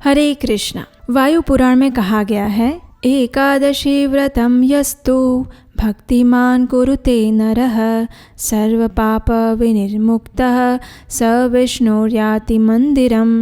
हरे कृष्णा। वायु पुराण में कहा गया है, एकादशी व्रतम यस्तु भक्तिमान कुरुते नरः सर्व पाप विनिर्मुक्तः स विष्णुर्याति मंदिरम।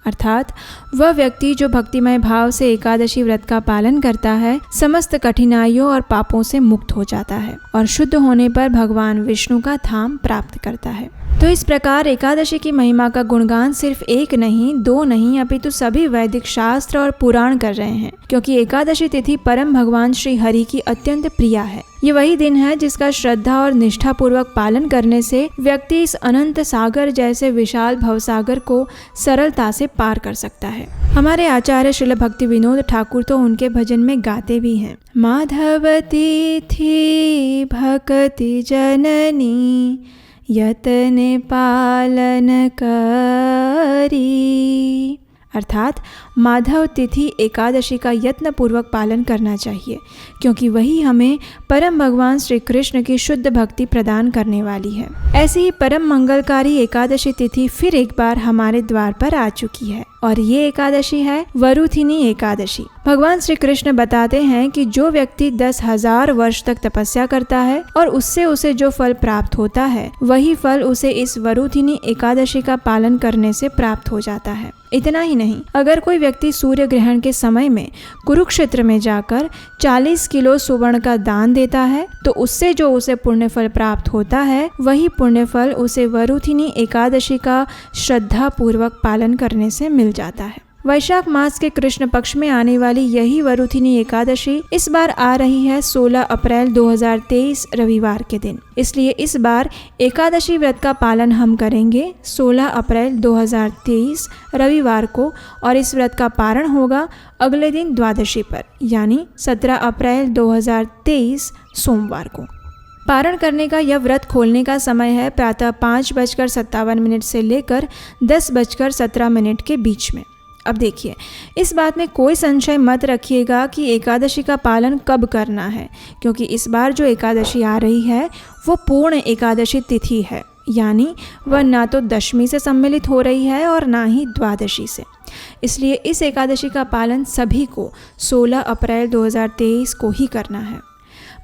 अर्थात वह व्यक्ति जो भक्तिमय भाव से एकादशी व्रत का पालन करता है समस्त कठिनाइयों और पापों से मुक्त हो जाता है और शुद्ध होने पर भगवान विष्णु का धाम प्राप्त करता है। तो इस प्रकार एकादशी की महिमा का गुणगान सिर्फ एक नहीं, दो नहीं, अपितु सभी वैदिक शास्त्र और पुराण कर रहे हैं, क्योंकि एकादशी तिथि परम भगवान श्री हरि की अत्यंत प्रिय है। ये वही दिन है जिसका श्रद्धा और निष्ठा पूर्वक पालन करने से व्यक्ति इस अनंत सागर जैसे विशाल भवसागर को सरलता से पार कर सकता है। हमारे आचार्य श्रील भक्ति विनोद ठाकुर तो उनके भजन में गाते भी हैं, माधवती थी भक्ति जननी यतने पालन करी। अर्थात माधव तिथि एकादशी का यत्न पूर्वक पालन करना चाहिए, क्योंकि वही हमें परम भगवान श्री कृष्ण की शुद्ध भक्ति प्रदान करने वाली है। ऐसी ही परम मंगलकारी एकादशी तिथि फिर एक बार हमारे द्वार पर आ चुकी है और ये एकादशी है वरुथिनी एकादशी। भगवान श्री कृष्ण बताते हैं कि जो व्यक्ति 10,000 वर्ष तक तपस्या करता है और उससे उसे जो फल प्राप्त होता है वही फल उसे इस वरुथिनी एकादशी का पालन करने से प्राप्त हो जाता है। इतना ही नहीं, अगर कोई व्यक्ति सूर्य ग्रहण के समय में कुरुक्षेत्र में जाकर 40 किलो सुवर्ण का दान देता है तो उससे जो उसे पुण्य फल प्राप्त होता है वही पुण्य फल उसे वरुथिनी एकादशी का श्रद्धा पूर्वक पालन करने से मिल जाता है। वैशाख मास के कृष्ण पक्ष में आने वाली यही वरुथिनी एकादशी इस बार आ रही है 16 अप्रैल 2023 रविवार के दिन। इसलिए इस बार एकादशी व्रत का पालन हम करेंगे 16 अप्रैल 2023 रविवार को और इस व्रत का पारण होगा अगले दिन द्वादशी पर, यानी 17 अप्रैल 2023 सोमवार को। पारण करने का यह व्रत खोलने का समय है प्रातः 5:57 से लेकर 10:17 के बीच में। अब देखिए, इस बात में कोई संशय मत रखिएगा कि एकादशी का पालन कब करना है, क्योंकि इस बार जो एकादशी आ रही है वो पूर्ण एकादशी तिथि है, यानी वह ना तो दशमी से सम्मिलित हो रही है और ना ही द्वादशी से। इसलिए इस एकादशी का पालन सभी को 16 अप्रैल 2023 को ही करना है।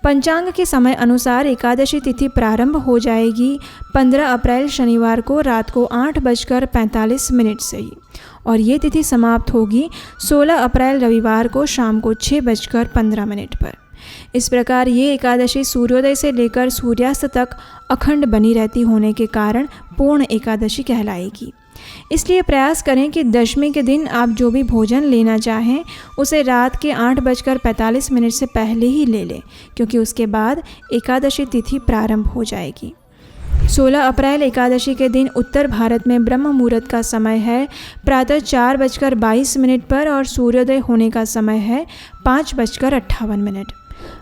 पंचांग के समय अनुसार एकादशी तिथि प्रारंभ हो जाएगी 15 अप्रैल शनिवार को रात को 8:45 से ही और ये तिथि समाप्त होगी 16 अप्रैल रविवार को शाम को 6:15 पर। इस प्रकार ये एकादशी सूर्योदय से लेकर सूर्यास्त तक अखंड बनी रहती होने के कारण पूर्ण एकादशी कहलाएगी। इसलिए प्रयास करें कि दशमी के दिन आप जो भी भोजन लेना चाहें उसे रात के 8:45 से पहले ही ले लें, क्योंकि उसके बाद एकादशी तिथि प्रारंभ हो जाएगी। 16 अप्रैल एकादशी के दिन उत्तर भारत में ब्रह्म मुहूर्त का समय है प्रातः 4:22 पर और सूर्योदय होने का समय है 5:58।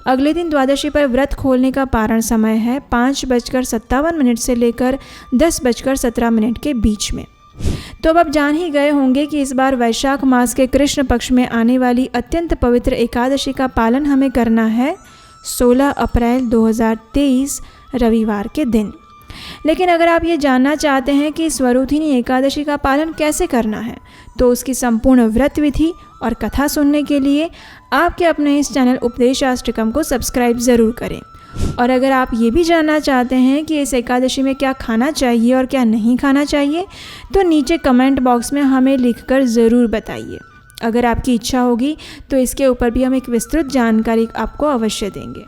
अगले दिन द्वादशी पर व्रत खोलने का पारण समय है 5:57 से लेकर 10:17 के बीच में। तो अब आप जान ही गए होंगे कि इस बार वैशाख मास के कृष्ण पक्ष में आने वाली अत्यंत पवित्र एकादशी का पालन हमें करना है 16 अप्रैल 2023 रविवार के दिन। लेकिन अगर आप ये जानना चाहते हैं कि इस वरुथिनी एकादशी का पालन कैसे करना है तो उसकी संपूर्ण व्रत विधि और कथा सुनने के लिए आपके अपने इस चैनल उपदेशाष्टकम को सब्सक्राइब ज़रूर करें। और अगर आप ये भी जानना चाहते हैं कि इस एकादशी में क्या खाना चाहिए और क्या नहीं खाना चाहिए तो नीचे कमेंट बॉक्स में हमें लिखकर ज़रूर बताइए। अगर आपकी इच्छा होगी तो इसके ऊपर भी हम एक विस्तृत जानकारी आपको अवश्य देंगे।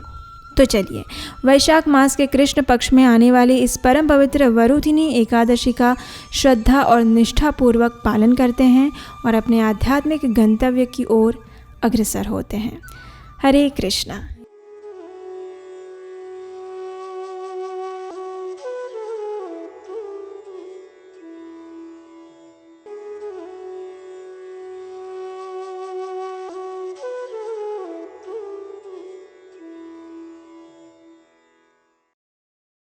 तो चलिए, वैशाख मास के कृष्ण पक्ष में आने वाली इस परम पवित्र वरुथिनी एकादशी का श्रद्धा और निष्ठा पूर्वक पालन करते हैं और अपने आध्यात्मिक गंतव्य की ओर अग्रसर होते हैं। हरे कृष्णा।